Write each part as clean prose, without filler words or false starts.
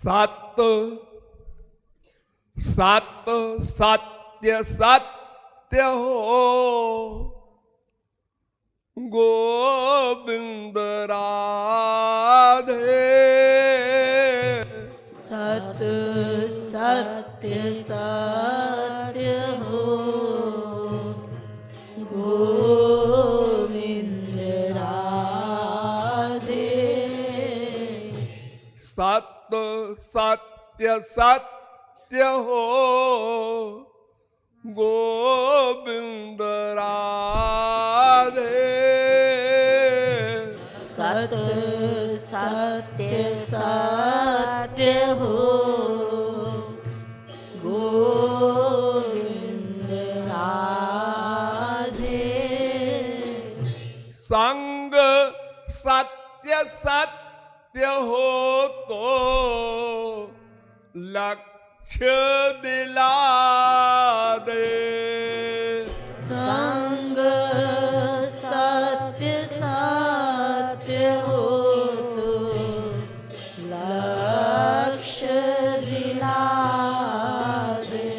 सत सत सत्य सत्य हो गोविंद राधे। सत सत्य सत्य हो गोविंद राधे। सत सत्य सत्य हो गोविंद राधे। सत सत्य सत्य हो गोविंद राधे। संग सत्य सत्य हो तो लक्ष्य दिला दे। संग सत्य सत्य हो तो लक्ष्य दिला दे।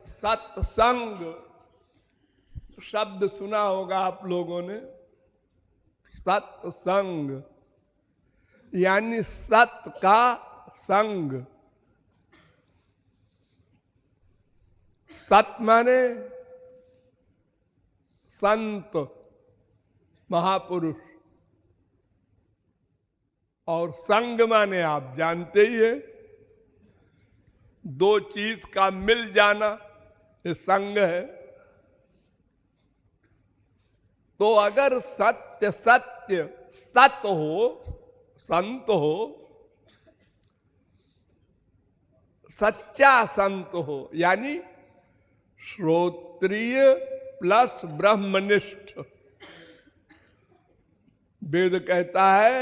सत्संग शब्द सुना होगा आप लोगों ने। सत्संग यानी सत का संग। सत माने संत महापुरुष और संग माने आप जानते ही है, दो चीज का मिल जाना ये संग है। तो अगर सत्य सत्य सत हो, संत हो, सच्चा संत हो यानी श्रोत्रिय प्लस ब्रह्मनिष्ठ। वेद कहता है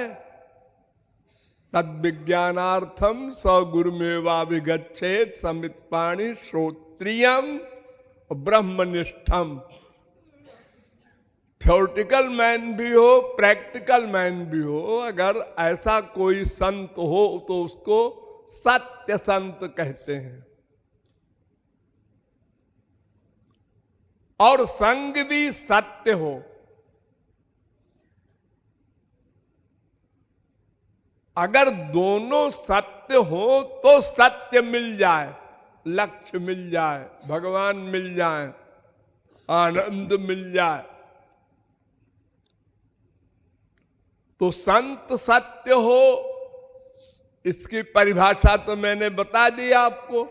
तद विज्ञानार्थम स गुरुमेवाभिगच्छेत समित्पाणि श्रोत्रियम ब्रह्मनिष्ठम। थ्योरेटिकल मैन भी हो, प्रैक्टिकल मैन भी हो, अगर ऐसा कोई संत हो तो उसको सत्य संत कहते हैं। और संग भी सत्य हो। अगर दोनों सत्य हो तो सत्य मिल जाए, लक्ष्य मिल जाए, भगवान मिल जाए, आनंद मिल जाए। तो संत सत्य हो, इसकी परिभाषा तो मैंने बता दी आपको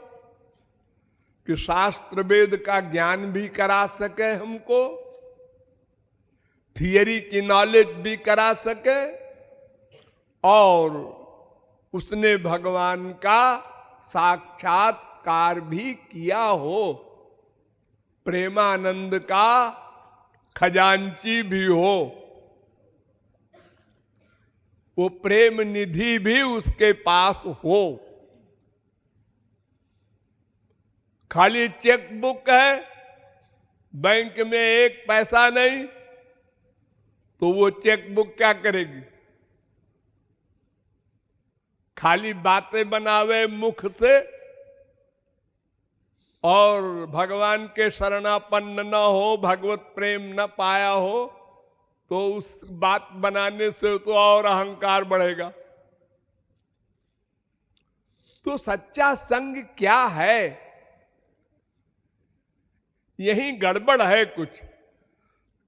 कि शास्त्र वेद का ज्ञान भी करा सके हमको, थियरी की नॉलेज भी करा सके, और उसने भगवान का साक्षात्कार भी किया हो, प्रेमानंद का खजांची भी हो, वो प्रेम निधि भी उसके पास हो। खाली चेक बुक है, बैंक में एक पैसा नहीं, तो वो चेक बुक क्या करेगी? खाली बातें बनावे मुख से और भगवान के शरणापन्न न हो, भगवत प्रेम न पाया हो, तो उस बात बनाने से तो और अहंकार बढ़ेगा। तो सच्चा संग क्या है? यही गड़बड़ है कुछ।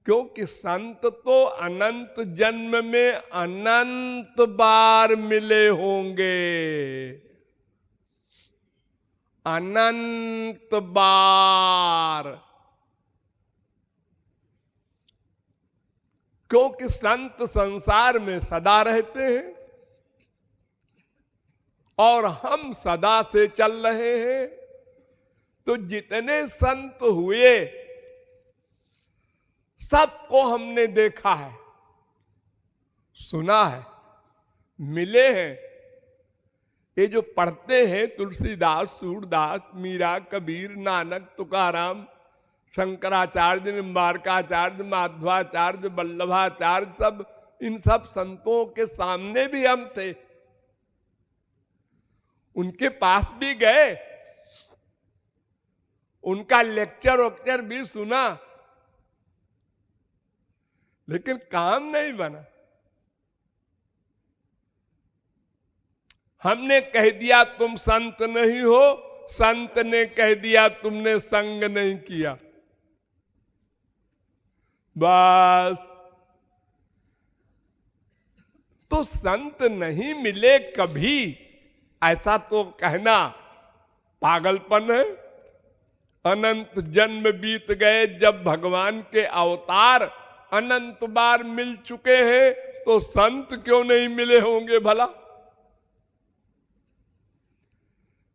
क्योंकि संत तो अनंत जन्म में अनंत बार मिले होंगे, अनंत बार। क्योंकि संत संसार में सदा रहते हैं और हम सदा से चल रहे हैं। तो जितने संत हुए सबको हमने देखा है, सुना है, मिले हैं। ये जो पढ़ते हैं तुलसीदास, सूरदास, मीरा, कबीर, नानक, तुकाराम, शंकराचार्य, निम्बारकाचार्य, माधवाचार्य, वल्लभाचार्य, सब इन सब संतों के सामने भी हम थे, उनके पास भी गए, उनका लेक्चर वक्चर भी सुना, लेकिन काम नहीं बना। हमने कह दिया तुम संत नहीं हो, संत ने कह दिया तुमने संग नहीं किया। बस तो संत नहीं मिले कभी, ऐसा तो कहना पागलपन है। अनंत जन्म बीत गए, जब भगवान के अवतार अनंत बार मिल चुके हैं, तो संत क्यों नहीं मिले होंगे भला?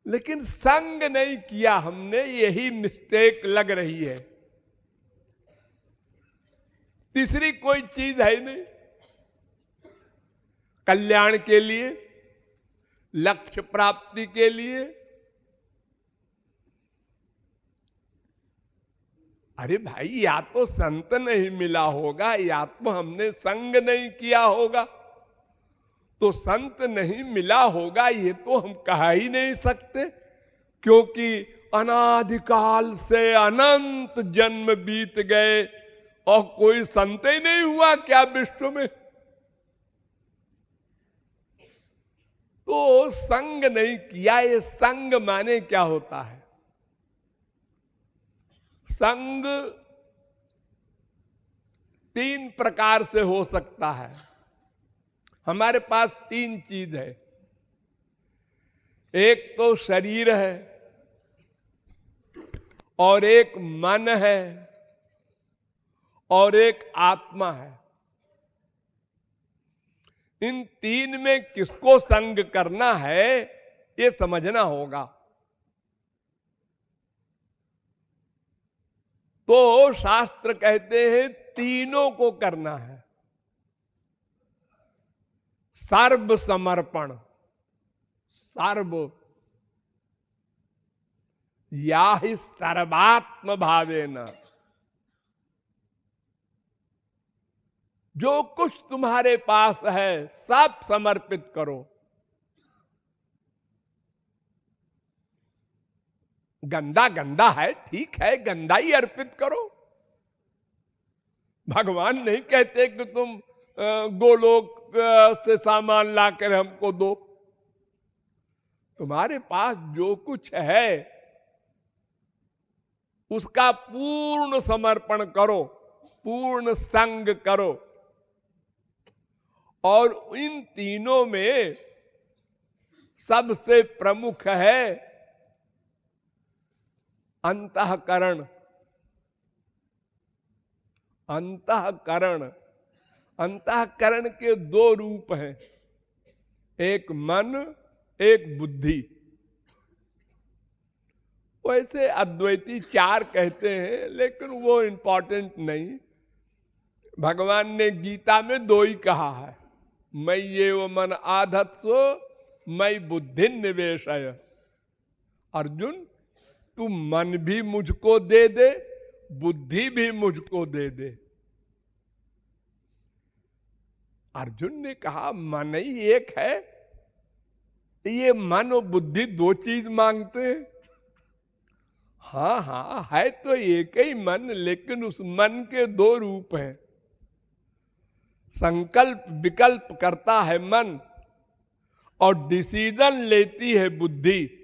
लेकिन संग नहीं किया हमने, यही मिस्टेक लग रही है। तीसरी कोई चीज है नहीं। कल्याण के लिए, लक्ष्य प्राप्ति के लिए, अरे भाई या तो संत नहीं मिला होगा, या तो हमने संग नहीं किया होगा। तो संत नहीं मिला होगा ये तो हम कह ही नहीं सकते, क्योंकि अनादिकाल से अनंत जन्म बीत गए और कोई संत ही नहीं हुआ क्या विश्व में? तो संग नहीं किया। ये संग माने क्या होता है? संग तीन प्रकार से हो सकता है। हमारे पास तीन चीज है। एक तो शरीर है, और एक मन है, और एक आत्मा है। इन तीन में किसको संग करना है ये समझना होगा। तो शास्त्र कहते हैं तीनों को करना है। सर्व समर्पण, सर्व या ही सर्वात्म भावेन, जो कुछ तुम्हारे पास है सब समर्पित करो। गंदा गंदा है, ठीक है, गंदा ही अर्पित करो। भगवान नहीं कहते कि तुम गोलोक से सामान लाकर हमको दो। तुम्हारे पास जो कुछ है उसका पूर्ण समर्पण करो, पूर्ण संग करो। और इन तीनों में सबसे प्रमुख है अंतःकरण। अंतःकरण, अंतःकरण के दो रूप हैं, एक मन, एक बुद्धि। वैसे अद्वैती चार कहते हैं, लेकिन वो इंपॉर्टेंट नहीं। भगवान ने गीता में दो ही कहा है, मैं ये वो मन आधत्सो मैं बुद्धि निवेशय। अर्जुन तू मन भी मुझको दे दे, बुद्धि भी मुझको दे दे। अर्जुन ने कहा मन ही एक है, ये मन और बुद्धि दो चीज मांगते हैं। हाँ हाँ है तो एक ही मन, लेकिन उस मन के दो रूप हैं। संकल्प विकल्प करता है मन, और डिसीजन लेती है बुद्धि,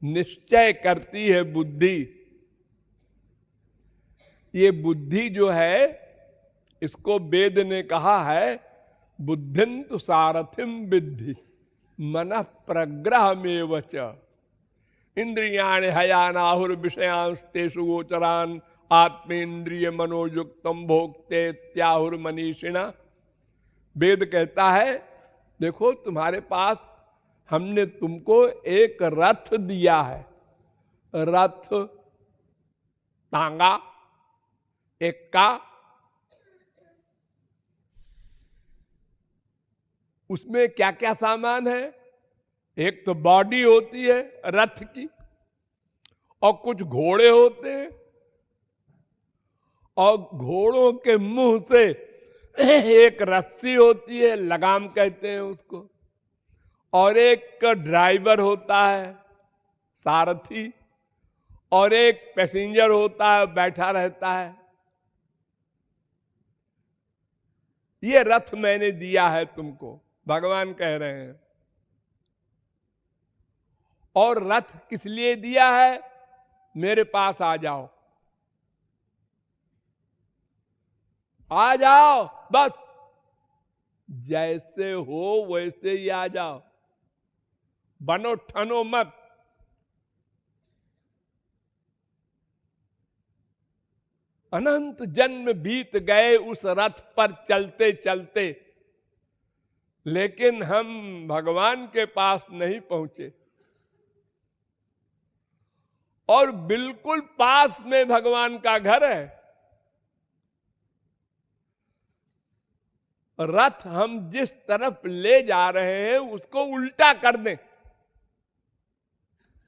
निश्चय करती है बुद्धि। ये बुद्धि जो है, इसको वेद ने कहा है बुद्धिन्तु सारथिम विद्धि मनः प्रग्रहमेव च इंद्रियाणि हयानाहुर विषयांस्तेषु गोचरान् आत्मेन्द्रिय मनोयुक्तम भोक्ते त्याहुर मनीषिणा। वेद कहता है देखो तुम्हारे पास हमने तुमको एक रथ दिया है, रथ, तांगा, एक्का, उसमें क्या क्या सामान है? एक तो बॉडी होती है रथ की, और कुछ घोड़े होते हैं, और घोड़ों के मुंह से एक रस्सी होती है, लगाम कहते हैं उसको, और एक ड्राइवर होता है, सारथी, और एक पैसेंजर होता है, बैठा रहता है। ये रथ मैंने दिया है तुमको, भगवान कह रहे हैं। और रथ किस लिए दिया है? मेरे पास आ जाओ, आ जाओ, बस जैसे हो वैसे ही आ जाओ, बनो ठनो मत। अनंत जन्म बीत गए उस रथ पर चलते चलते, लेकिन हम भगवान के पास नहीं पहुंचे। और बिल्कुल पास में भगवान का घर है। रथ हम जिस तरफ ले जा रहे हैं उसको उल्टा कर दें,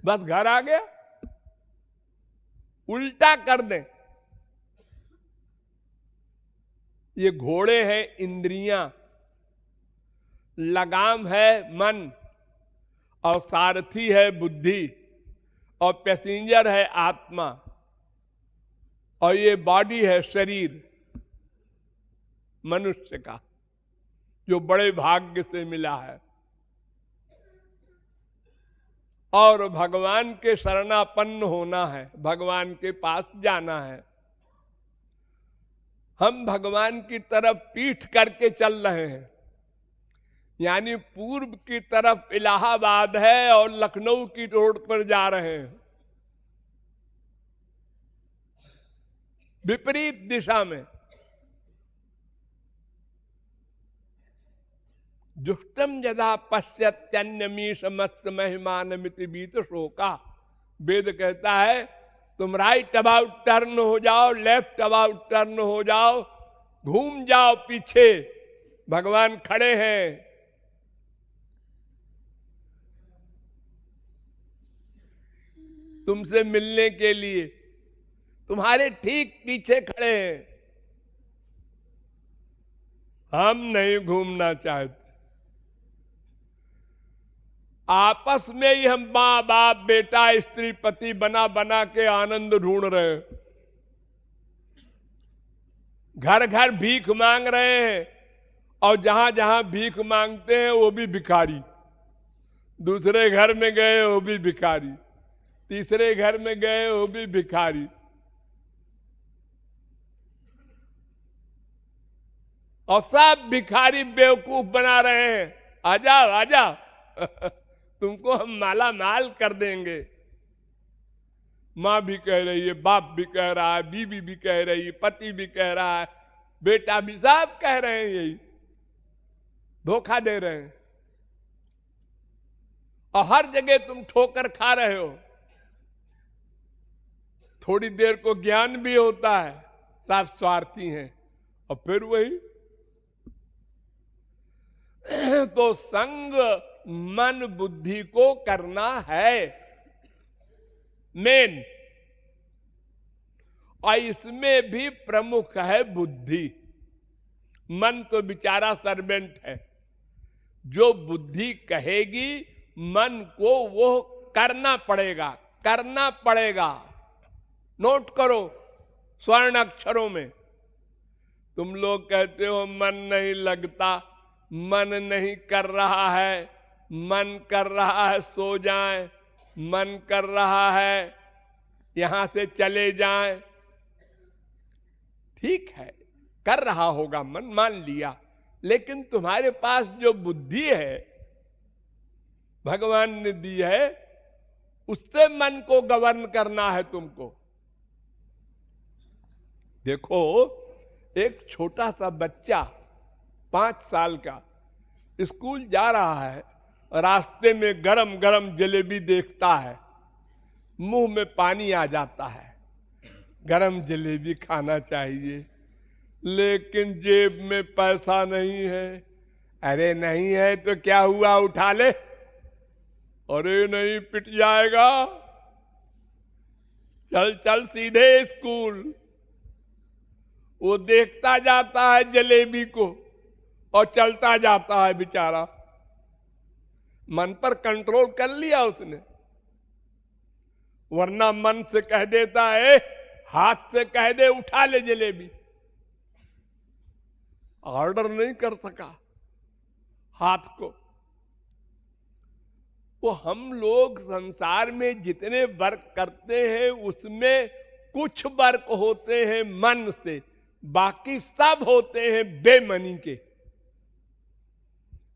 बस घर आ गया। उल्टा कर दें। ये घोड़े हैं इंद्रियां, लगाम है मन, और सारथी है बुद्धि, और पैसेंजर है आत्मा, और ये बॉडी है शरीर मनुष्य का, जो बड़े भाग्य से मिला है। और भगवान के शरणापन्न होना है, भगवान के पास जाना है। हम भगवान की तरफ पीठ करके चल रहे हैं, यानी पूर्व की तरफ इलाहाबाद है और लखनऊ की रोड पर जा रहे हैं, विपरीत दिशा में। जुष्टम यदा पश्यत्यन्यमीश मस्त महिमान मिति बीत शोका। वेद कहता है तुम राइट अबाउट टर्न हो जाओ, लेफ्ट अबाउट टर्न हो जाओ, घूम जाओ पीछे, भगवान खड़े हैं। तुमसे मिलने के लिए, तुम्हारे ठीक पीछे खड़े हैं। हम नहीं घूमना चाहते। आपस में ही हम मां बाप बेटा स्त्री पति बना बना के आनंद ढूंढ रहे हैं। घर घर भीख मांग रहे हैं, और जहां जहां भीख मांगते हैं वो भी भिखारी। दूसरे घर में गए वो भी भिखारी, तीसरे घर में गए वो भी भिखारी। और सब भिखारी बेवकूफ बना रहे हैं। आ जाओ आ जाओ तुमको हम माला माल कर देंगे। माँ भी कह रही है, बाप भी कह रहा है, बीवी भी कह रही है, पति भी कह रहा है, बेटा भी, सब कह रहे हैं यही, धोखा दे रहे हैं। और हर जगह तुम ठोकर खा रहे हो। थोड़ी देर को ज्ञान भी होता है, सब स्वार्थी हैं, और फिर वही। तो संग मन बुद्धि को करना है मेन, और इसमें भी प्रमुख है बुद्धि। मन तो बेचारा सर्वेंट है, जो बुद्धि कहेगी मन को वो करना पड़ेगा, करना पड़ेगा। नोट करो स्वर्ण अक्षरों में। तुम लोग कहते हो मन नहीं लगता, मन नहीं कर रहा है, मन कर रहा है सो जाए, मन कर रहा है यहां से चले जाएं। ठीक है, कर रहा होगा मन, मान लिया, लेकिन तुम्हारे पास जो बुद्धि है भगवान ने दी है, उससे मन को गवर्न करना है तुमको। देखो, एक छोटा सा बच्चा 5 साल का स्कूल जा रहा है, रास्ते में गरम गरम जलेबी देखता है, मुंह में पानी आ जाता है। गरम जलेबी खाना चाहिए, लेकिन जेब में पैसा नहीं है। अरे नहीं है तो क्या हुआ, उठा ले। अरे नहीं, पिट जाएगा, चल चल सीधे स्कूल। वो देखता जाता है जलेबी को और चलता जाता है बेचारा। मन पर कंट्रोल कर लिया उसने, वरना मन से कह देता है, हाथ से कह दे उठा ले जलेबी, ऑर्डर नहीं कर सका हाथ को। तो हम लोग संसार में जितने वर्क करते हैं उसमें कुछ वर्क होते हैं मन से, बाकी सब होते हैं बेमनी के।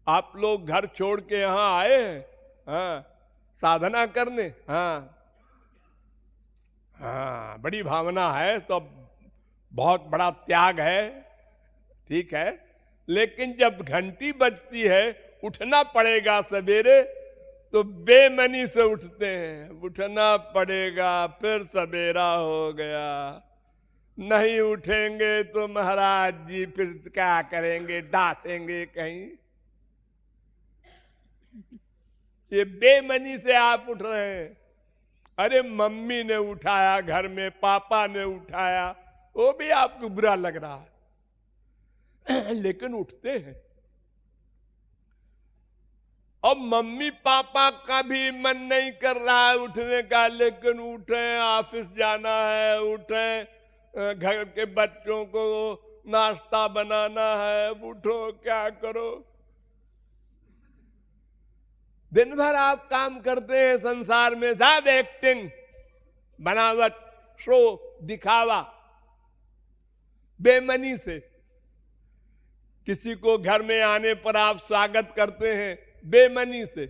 आप लोग घर छोड़ के यहां आए हैं, हाँ, साधना करने, हाँ हाँ, बड़ी भावना है, तो बहुत बड़ा त्याग है, ठीक है। लेकिन जब घंटी बजती है, उठना पड़ेगा सवेरे, तो बेमनी से उठते हैं, उठना पड़ेगा, फिर सवेरा हो गया। नहीं उठेंगे तो महाराज जी फिर क्या करेंगे, डांटेंगे कहीं। ये बेमनी से आप उठ रहे हैं। अरे मम्मी ने उठाया, घर में पापा ने उठाया, वो भी आपको बुरा लग रहा है लेकिन उठते हैं। अब मम्मी पापा का भी मन नहीं कर रहा है उठने का, लेकिन उठे, ऑफिस जाना है, उठे, घर के बच्चों को नाश्ता बनाना है, उठो, क्या करो। दिन भर आप काम करते हैं संसार में, सब एक्टिंग, बनावट, शो, दिखावा, बेमनी से। किसी को घर में आने पर आप स्वागत करते हैं बेमनी से।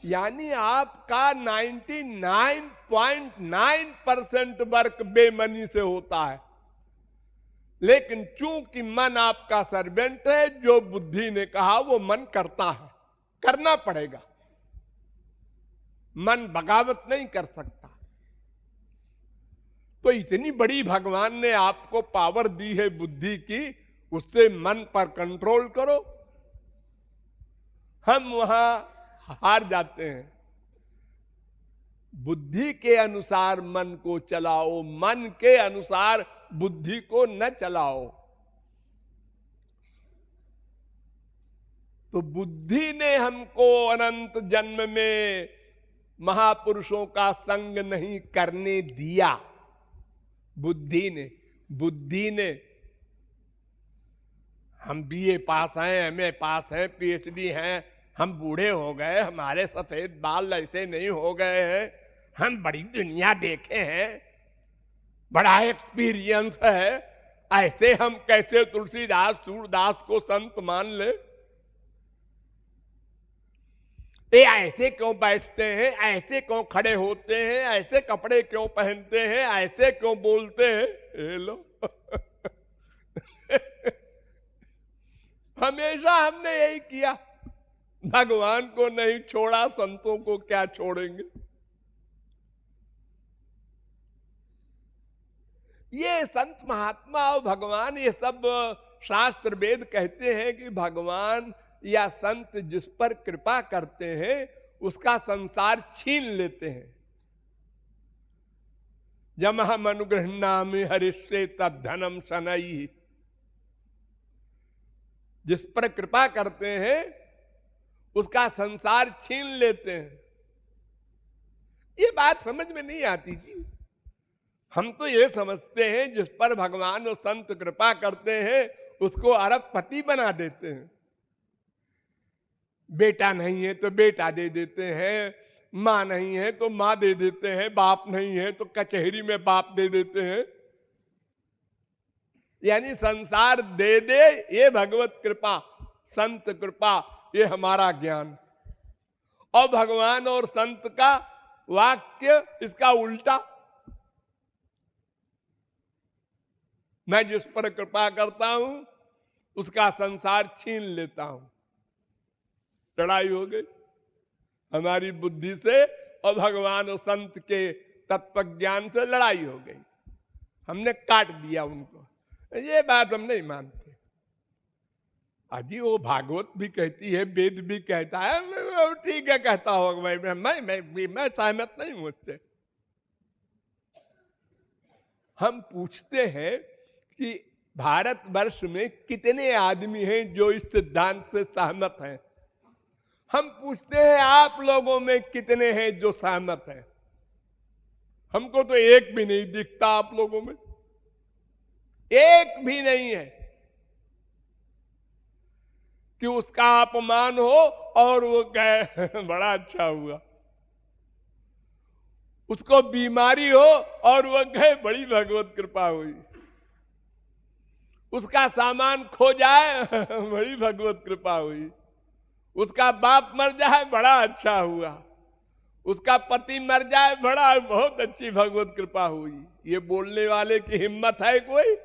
यानी आपका 99.9% वर्क बेमनी से होता है। लेकिन चूंकि मन आपका सर्वेंट है, जो बुद्धि ने कहा वो मन करता है, करना पड़ेगा। मन बगावत नहीं कर सकता। तो इतनी बड़ी भगवान ने आपको पावर दी है बुद्धि की, उससे मन पर कंट्रोल करो। हम वहां हार जाते हैं। बुद्धि के अनुसार मन को चलाओ, मन के अनुसार बुद्धि को न चलाओ। तो बुद्धि ने हमको अनंत जन्म में महापुरुषों का संग नहीं करने दिया। बुद्धि ने हम बीए पास हैं, एमए पास हैं, पीएचडी हैं, हम बूढ़े हो गए, हमारे सफेद बाल ऐसे नहीं हो गए हैं, हम बड़ी दुनिया देखे हैं, बड़ा एक्सपीरियंस है, ऐसे हम कैसे तुलसीदास सूरदास को संत मान ले। ये ऐसे क्यों बैठते हैं, ऐसे क्यों खड़े होते हैं, ऐसे कपड़े क्यों पहनते हैं, ऐसे क्यों बोलते हैं, ये लो हमेशा हमने यही किया, भगवान को नहीं छोड़ा, संतों को क्या छोड़ेंगे। ये संत महात्मा और भगवान, ये सब शास्त्र वेद कहते हैं कि भगवान या संत जिस पर कृपा करते हैं उसका संसार छीन लेते हैं। जमहम अनुगृह्णामि हरिष्ये तद्धनम शनैः। जिस पर कृपा करते हैं उसका संसार छीन लेते हैं। ये बात समझ में नहीं आती जी। हम तो ये समझते हैं जिस पर भगवान और संत कृपा करते हैं उसको अरबपति बना देते हैं। बेटा नहीं है तो बेटा दे देते हैं, माँ नहीं है तो माँ दे देते हैं, बाप नहीं है तो कचहरी में बाप दे देते हैं। यानी संसार दे दे, ये भगवत कृपा, संत कृपा, ये हमारा ज्ञान। और भगवान और संत का वाक्य इसका उल्टा। मैं जिस पर कृपा करता हूं उसका संसार छीन लेता हूं। लड़ाई हो गई हमारी बुद्धि से और भगवान और संत के तत्व ज्ञान से, लड़ाई हो गई, हमने काट दिया उनको। ये बात हम नहीं मानते। अजी वो भागवत भी कहती है, वेद भी कहता है, ठीक है कहता होगा भाई, मैं सहमत नहीं हूं उससे। हम पूछते हैं कि भारतवर्ष में कितने आदमी हैं जो इस सिद्धांत से सहमत हैं। हम पूछते हैं आप लोगों में कितने हैं जो सहमत हैं। हमको तो एक भी नहीं दिखता, आप लोगों में एक भी नहीं है कि उसका अपमान हो और वो कहे बड़ा अच्छा हुआ, उसको बीमारी हो और वो कहे बड़ी भगवत कृपा हुई, उसका सामान खो जाए बड़ी भगवत कृपा हुई, उसका बाप मर जाए बड़ा अच्छा हुआ, उसका पति मर जाए बड़ा बहुत अच्छी भगवत कृपा हुई। ये बोलने वाले की हिम्मत है कोई?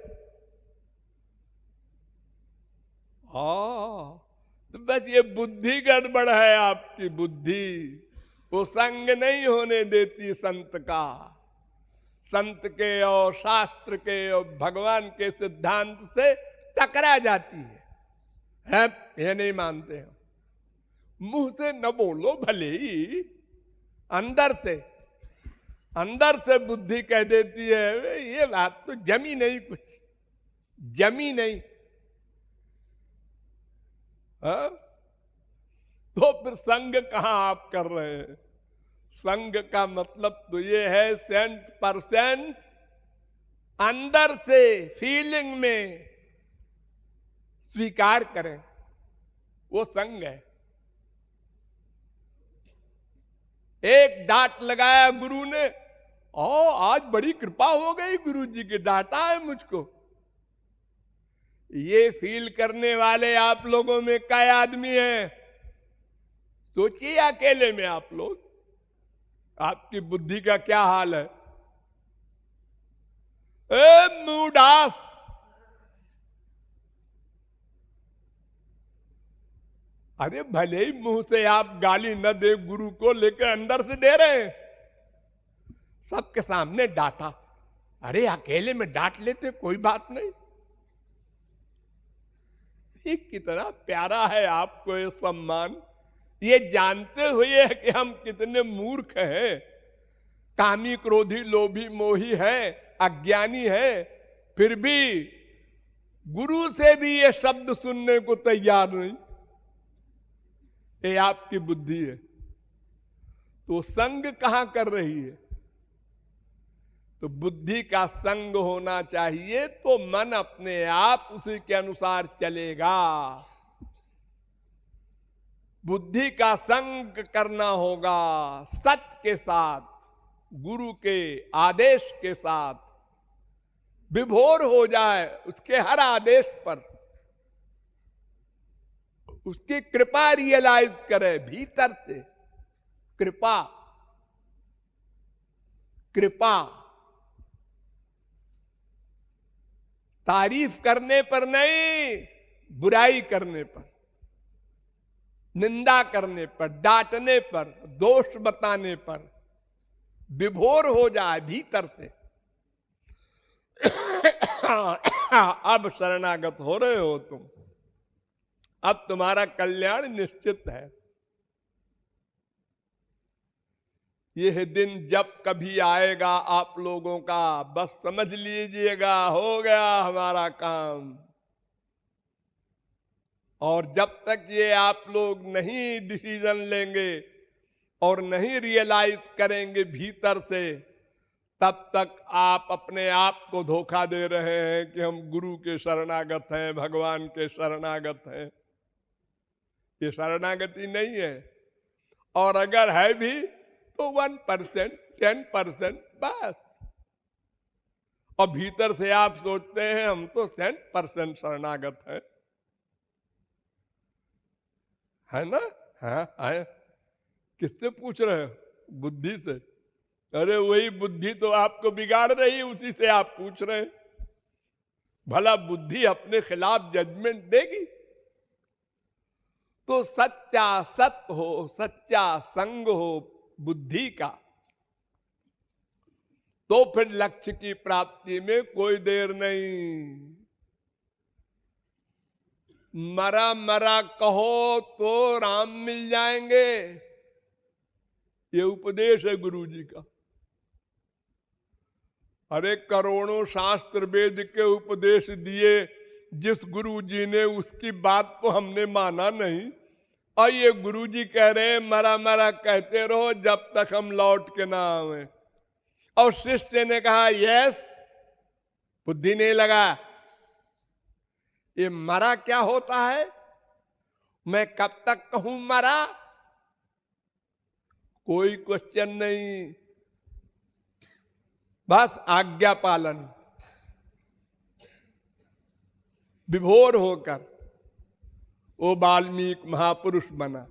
तो बस ये बुद्धि गड़बड़ है आपकी बुद्धि, वो संग नहीं होने देती संत का, संत के और शास्त्र के और भगवान के सिद्धांत से टकरा जाती है। ये नहीं मानते हैं, मुंह से न बोलो भले ही, अंदर से बुद्धि कह देती है ये बात तो जमी नहीं, कुछ जमी नहीं। हाँ? तो फिर संग कहां आप कर रहे हैं? संग का मतलब तो ये है 100% अंदर से फीलिंग में स्वीकार करें, वो संग है। एक डांट लगाया गुरु ने, आज बड़ी कृपा हो गई गुरु जी की, डांटा है मुझको। ये फील करने वाले आप लोगों में कई आदमी हैं? सोचिए अकेले में आप लोग, आपकी बुद्धि का क्या हाल है। मूड ऑफ, अरे भले ही मुंह से आप गाली न दे गुरु को, लेकर अंदर से दे रहे हैं, सबके सामने डांटा। अरे अकेले में डांट लेते कोई बात नहीं। ये कितना प्यारा है आपको ये सम्मान, ये जानते हुए कि हम कितने मूर्ख हैं, कामी क्रोधी लोभी मोही है, अज्ञानी है, फिर भी गुरु से भी ये शब्द सुनने को तैयार नहीं। ये आपकी बुद्धि है। तो संग कहां कर रही है? तो बुद्धि का संग होना चाहिए, तो मन अपने आप उसी के अनुसार चलेगा। बुद्धि का संग करना होगा सत्य के साथ, गुरु के आदेश के साथ, विभोर हो जाए उसके हर आदेश पर, उसकी कृपा रियलाइज करे भीतर से। कृपा, कृपा तारीफ करने पर नहीं, बुराई करने पर, निंदा करने पर, डांटने पर, दोष बताने पर विभोर हो जाए भीतर से। अब शरणागत हो रहे हो तुम, अब तुम्हारा कल्याण निश्चित है। यह दिन जब कभी आएगा आप लोगों का, बस समझ लीजिएगा हो गया हमारा काम। और जब तक ये आप लोग नहीं डिसीजन लेंगे और नहीं रियलाइज करेंगे भीतर से, तब तक आप अपने आप को धोखा दे रहे हैं कि हम गुरु के शरणागत हैं, भगवान के शरणागत हैं। ये शरणागति नहीं है। और अगर है भी तो 1%, 10% बस। और भीतर से आप सोचते हैं हम तो 100% शरणागत हैं, है ना? है। किससे पूछ रहे हो? बुद्धि से। अरे वही बुद्धि तो आपको बिगाड़ रही है, उसी से आप पूछ रहे हैं। भला बुद्धि अपने खिलाफ जजमेंट देगी? तो सच्चा सत्य हो, सच्चा संग हो बुद्धि का, तो फिर लक्ष्य की प्राप्ति में कोई देर नहीं। मरा मरा कहो तो राम मिल जाएंगे, ये उपदेश है गुरु जी का। अरे करोड़ों शास्त्र वेद के उपदेश दिए, जिस गुरु जी ने उसकी बात को हमने माना नहीं, और ये गुरु जी कह रहे हैं मरा मरा कहते रहो जब तक हम लौट के ना आवे। और शिष्य ने कहा यस, बुद्धि नहीं लगा। ये मरा क्या होता है, मैं कब तक कहूं मरा, कोई क्वेश्चन नहीं, बस आज्ञा पालन। विभोर होकर वो वाल्मीकि महापुरुष बना।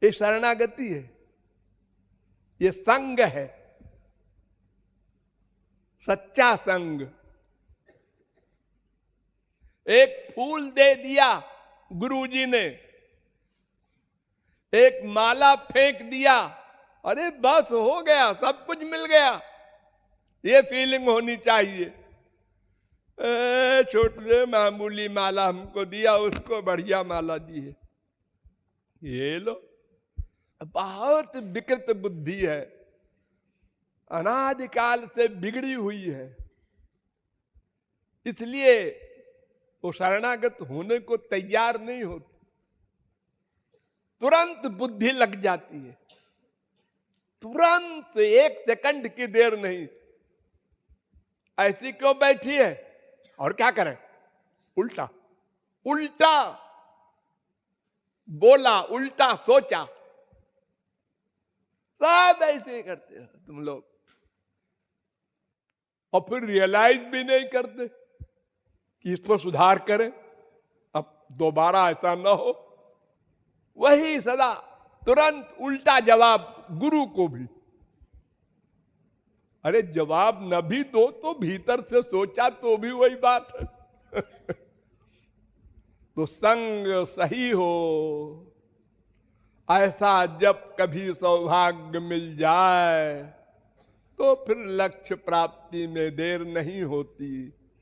ये शरणागति है, ये संग है, सच्चा संग। एक फूल दे दिया गुरुजी ने, एक माला फेंक दिया, अरे बस हो गया, सब कुछ मिल गया, ये फीलिंग होनी चाहिए। छोटे मामूली माला हमको दिया, उसको बढ़िया माला दी है, ये लो। बहुत विकृत बुद्धि है, अनादिकाल से बिगड़ी हुई है, इसलिए वो शरणागत होने को तैयार नहीं होती, तुरंत बुद्धि लग जाती है, तुरंत, एक सेकंड की देर नहीं। ऐसी क्यों बैठी है, और क्या करें, उल्टा उल्टा बोला, उल्टा सोचा, सब ऐसे ही करते हो तुम लोग, और फिर रियलाइज भी नहीं करते कि इस पर सुधार करें, अब दोबारा ऐसा ना हो। वही सदा तुरंत उल्टा जवाब गुरु को भी। अरे जवाब न भी दो तो भीतर से सोचा तो भी वही बात है। तो संग सही हो, ऐसा जब कभी सौभाग्य मिल जाए तो फिर लक्ष्य प्राप्ति में देर नहीं होती।